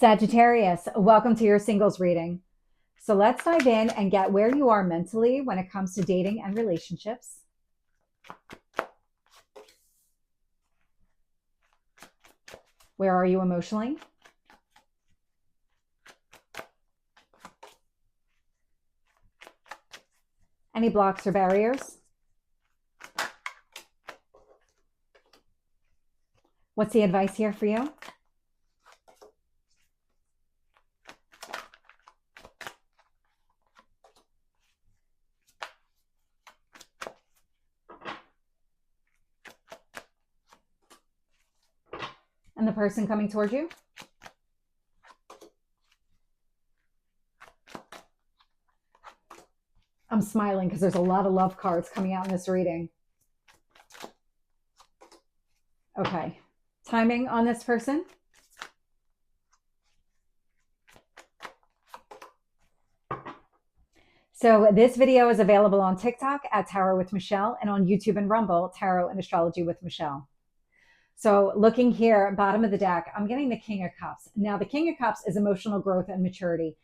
Sagittarius, welcome to your singles reading. So let's dive in and get where you are mentally when it comes to dating and relationships. Where are you emotionally? Any blocks or barriers? What's the advice here for you? And the person coming towards you? I'm smiling because there's a lot of love cards coming out in this reading. Okay. Timing on this person? So this video is available on TikTok at Tarot with Michelle and on YouTube and Rumble, Tarot and Astrology with Michelle. So looking here, bottom of the deck, I'm getting the King of Cups. Now, the King of Cups is emotional growth and maturity.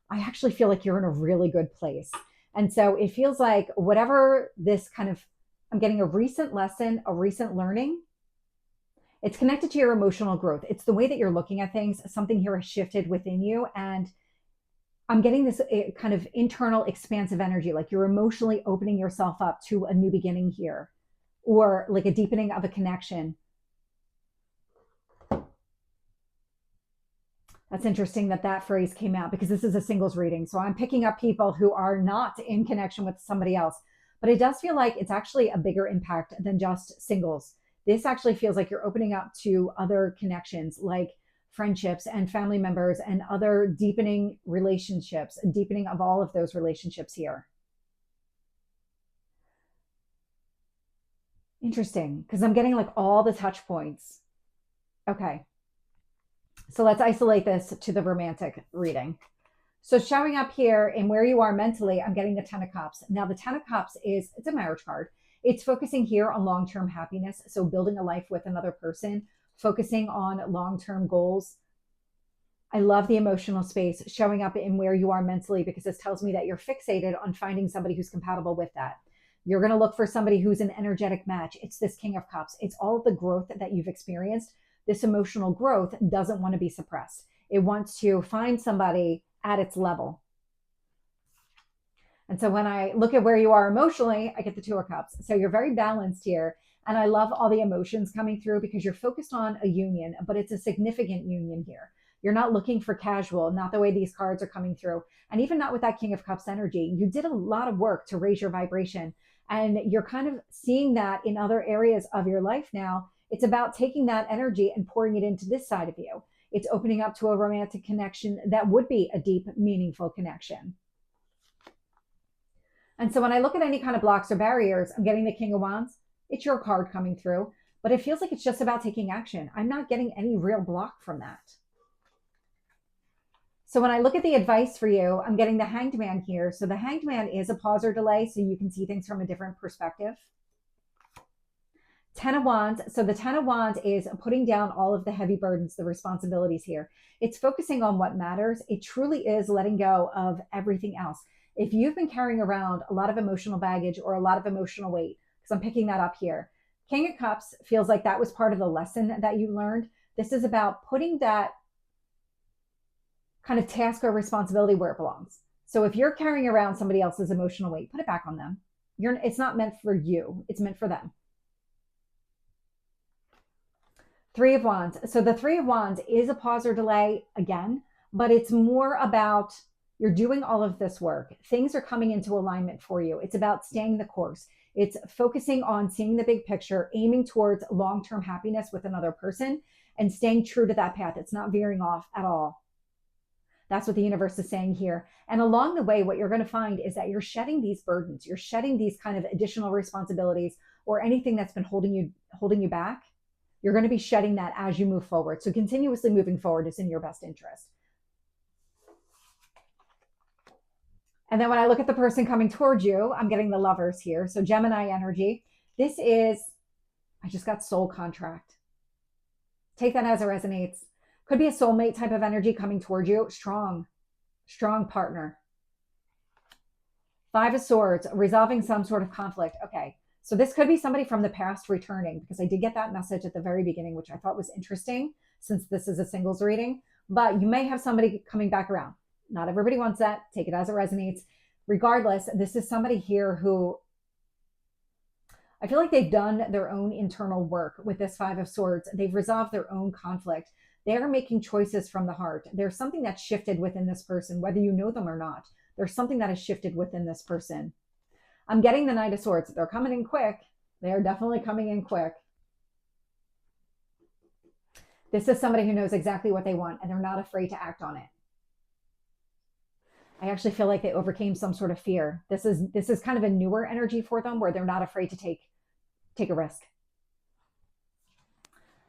I actually feel like you're in a really good place. And so it feels like whatever this kind of, I'm getting a recent lesson, a recent learning. It's connected to your emotional growth. It's the way that you're looking at things. Something here has shifted within you. And I'm getting this kind of internal expansive energy, like you're emotionally opening yourself up to a new beginning here, or like a deepening of a connection. That's interesting that that phrase came out because this is a singles reading. So I'm picking up people who are not in connection with somebody else, but it does feel like it's actually a bigger impact than just singles. This actually feels like you're opening up to other connections like friendships and family members and other deepening relationships, deepening of all of those relationships here. Interesting, because I'm getting like all the touch points. Okay. So let's isolate this to the romantic reading. So showing up here and where you are mentally, I'm getting the Ten of Cups. Now the Ten of Cups it's a marriage card. It's focusing here on long-term happiness. So building a life with another person, focusing on long-term goals. I love the emotional space showing up in where you are mentally because this tells me that you're fixated on finding somebody who's compatible with that. You're going to look for somebody who's an energetic match. It's this King of Cups. It's all of the growth that you've experienced. This emotional growth doesn't want to be suppressed. It wants to find somebody at its level. And so when I look at where you are emotionally, I get the Two of Cups. So you're very balanced here. And I love all the emotions coming through because you're focused on a union, but it's a significant union here. You're not looking for casual, not the way these cards are coming through. And even not with that King of Cups energy. You did a lot of work to raise your vibration. And you're kind of seeing that in other areas of your life now. It's about taking that energy and pouring it into this side of you. It's opening up to a romantic connection that would be a deep, meaningful connection. And so when I look at any kind of blocks or barriers, I'm getting the King of Wands. It's your card coming through, but it feels like it's just about taking action. I'm not getting any real block from that. So when I look at the advice for you, I'm getting the Hanged Man here. So the Hanged Man is a pause or delay, so you can see things from a different perspective. Ten of Wands. So the Ten of Wands is putting down all of the heavy burdens, the responsibilities here. It's focusing on what matters. It truly is letting go of everything else. If you've been carrying around a lot of emotional baggage or a lot of emotional weight, because I'm picking that up here, King of Cups feels like that was part of the lesson that you learned. This is about putting that kind of task or responsibility where it belongs. So if you're carrying around somebody else's emotional weight, put it back on them. It's not meant for you. It's meant for them. Three of Wands. So the Three of Wands is a pause or delay again, but it's more about you're doing all of this work. Things are coming into alignment for you. It's about staying the course. It's focusing on seeing the big picture, aiming towards long-term happiness with another person and staying true to that path. It's not veering off at all. That's what the universe is saying here. And along the way, what you're going to find is that you're shedding these burdens. You're shedding these kind of additional responsibilities or anything that's been holding you back. You're going to be shedding that as you move forward. So continuously moving forward is in your best interest. And then when I look at the person coming towards you, I'm getting the Lovers here. So Gemini energy. This is, I just got soul contract. Take that as it resonates. Could be a soulmate type of energy coming towards you. Strong partner. Five of Swords, resolving some sort of conflict. Okay, so this could be somebody from the past returning, because I did get that message at the very beginning, which I thought was interesting since this is a singles reading. But you may have somebody coming back around. Not everybody wants that. Take it as it resonates. Regardless, this is somebody here who I feel like they've done their own internal work with this Five of Swords. They've resolved their own conflict. They're making choices from the heart. There's something that's shifted within this person, whether you know them or not. There's something that has shifted within this person. I'm getting the Knight of Swords. They're coming in quick. They're definitely coming in quick. This is somebody who knows exactly what they want, and they're not afraid to act on it. I actually feel like they overcame some sort of fear. This is kind of a newer energy for them, where they're not afraid to take a risk.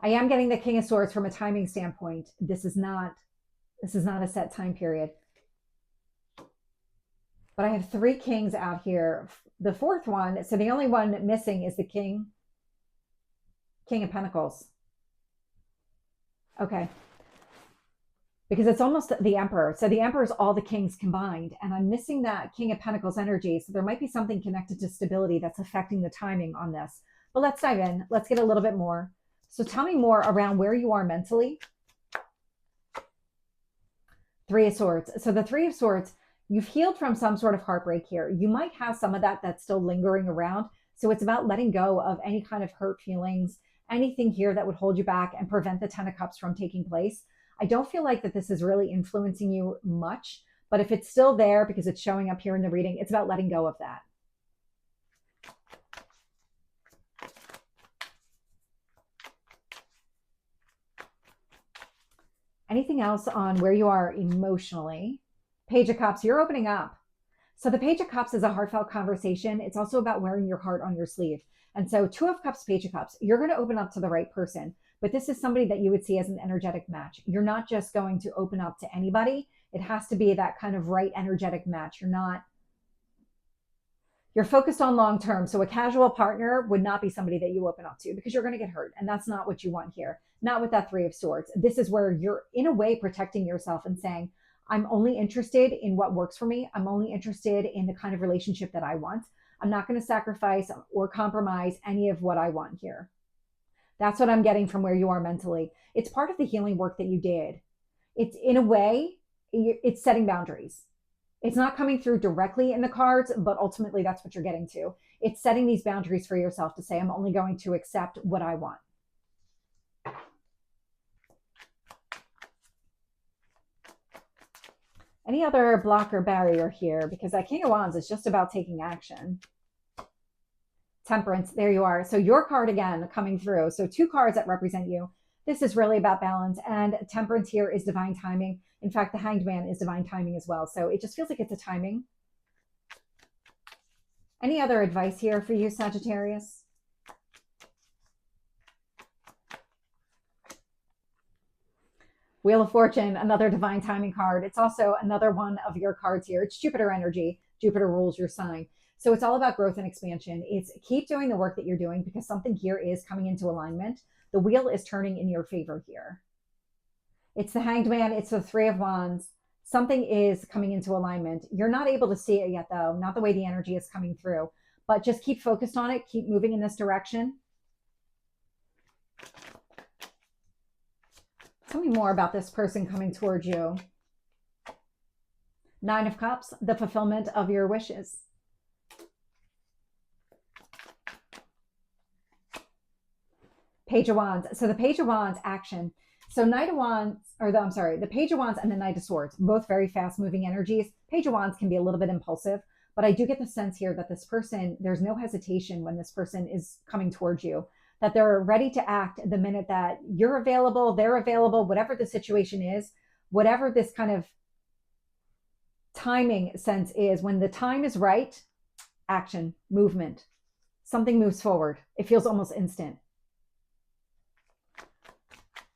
I am getting the King of Swords from a timing standpoint. This is not a set time period. But I have three kings out here. The fourth one, so the only one missing is the King of Pentacles. Okay. Because it's almost the Emperor. So the Emperor is all the kings combined. And I'm missing that King of Pentacles energy. So there might be something connected to stability that's affecting the timing on this. But let's dive in. Let's get a little bit more. So tell me more around where you are mentally. Three of Swords. So the Three of Swords, you've healed from some sort of heartbreak here. You might have some of that that's still lingering around. So it's about letting go of any kind of hurt feelings, anything here that would hold you back and prevent the Ten of Cups from taking place. I don't feel like that this is really influencing you much, but if it's still there because it's showing up here in the reading, it's about letting go of that. Anything else on where you are emotionally? Page of Cups, you're opening up. So the Page of Cups is a heartfelt conversation. It's also about wearing your heart on your sleeve. And so Two of Cups, Page of Cups, you're going to open up to the right person. But this is somebody that you would see as an energetic match. You're not just going to open up to anybody. It has to be that kind of right energetic match. You're focused on long term. So a casual partner would not be somebody that you open up to, because you're going to get hurt. And that's not what you want here. Not with that Three of Swords. This is where you're in a way protecting yourself and saying, I'm only interested in what works for me. I'm only interested in the kind of relationship that I want. I'm not going to sacrifice or compromise any of what I want here. That's what I'm getting from where you are mentally. It's part of the healing work that you did. It's in a way, it's setting boundaries. It's not coming through directly in the cards, but ultimately that's what you're getting to. It's setting these boundaries for yourself to say, I'm only going to accept what I want. Any other block or barrier here? Because that King of Wands is just about taking action. Temperance, there you are. So your card again coming through. So two cards that represent you. This is really about balance, and Temperance here is divine timing. In fact, the Hanged Man is divine timing as well. So it just feels like it's a timing. Any other advice here for you, Sagittarius? Wheel of Fortune, another divine timing card. It's also another one of your cards here. It's Jupiter energy. Jupiter rules your sign. So it's all about growth and expansion. It's keep doing the work that you're doing, because something here is coming into alignment. The wheel is turning in your favor here. It's the Hanged Man. It's the Three of Wands. Something is coming into alignment. You're not able to see it yet, though. Not the way the energy is coming through. But just keep focused on it. Keep moving in this direction. Tell me more about this person coming towards you. Nine of Cups, the fulfillment of your wishes. Page of Wands. So the Page of Wands action. So Knight of Wands, the Page of Wands and the Knight of Swords, both very fast moving energies. Page of Wands can be a little bit impulsive, but I do get the sense here that this person, there's no hesitation when this person is coming towards you, that they're ready to act the minute that you're available, they're available, whatever the situation is, whatever this kind of timing sense is. When the time is right, action, movement, something moves forward. It feels almost instant.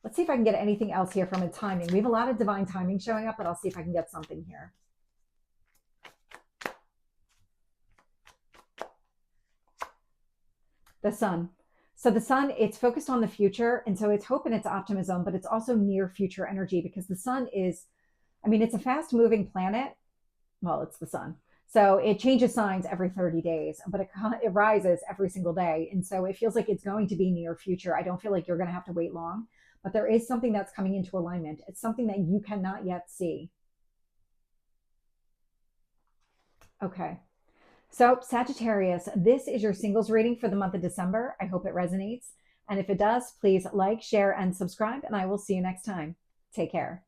Let's see if I can get anything else here from a timing. We have a lot of divine timing showing up, but I'll see if I can get something here. The Sun. So the sun, it's focused on the future. And so it's hope and it's optimism, but it's also near future energy because the sun is, I mean, it's a fast moving planet. Well, it's the sun. So it changes signs every 30 days, but it rises every single day. And so it feels like it's going to be near future. I don't feel like you're going to have to wait long, but there is something that's coming into alignment. It's something that you cannot yet see. Okay. So, Sagittarius, this is your singles reading for the month of December. I hope it resonates. And if it does, please like, share, and subscribe, and I will see you next time. Take care.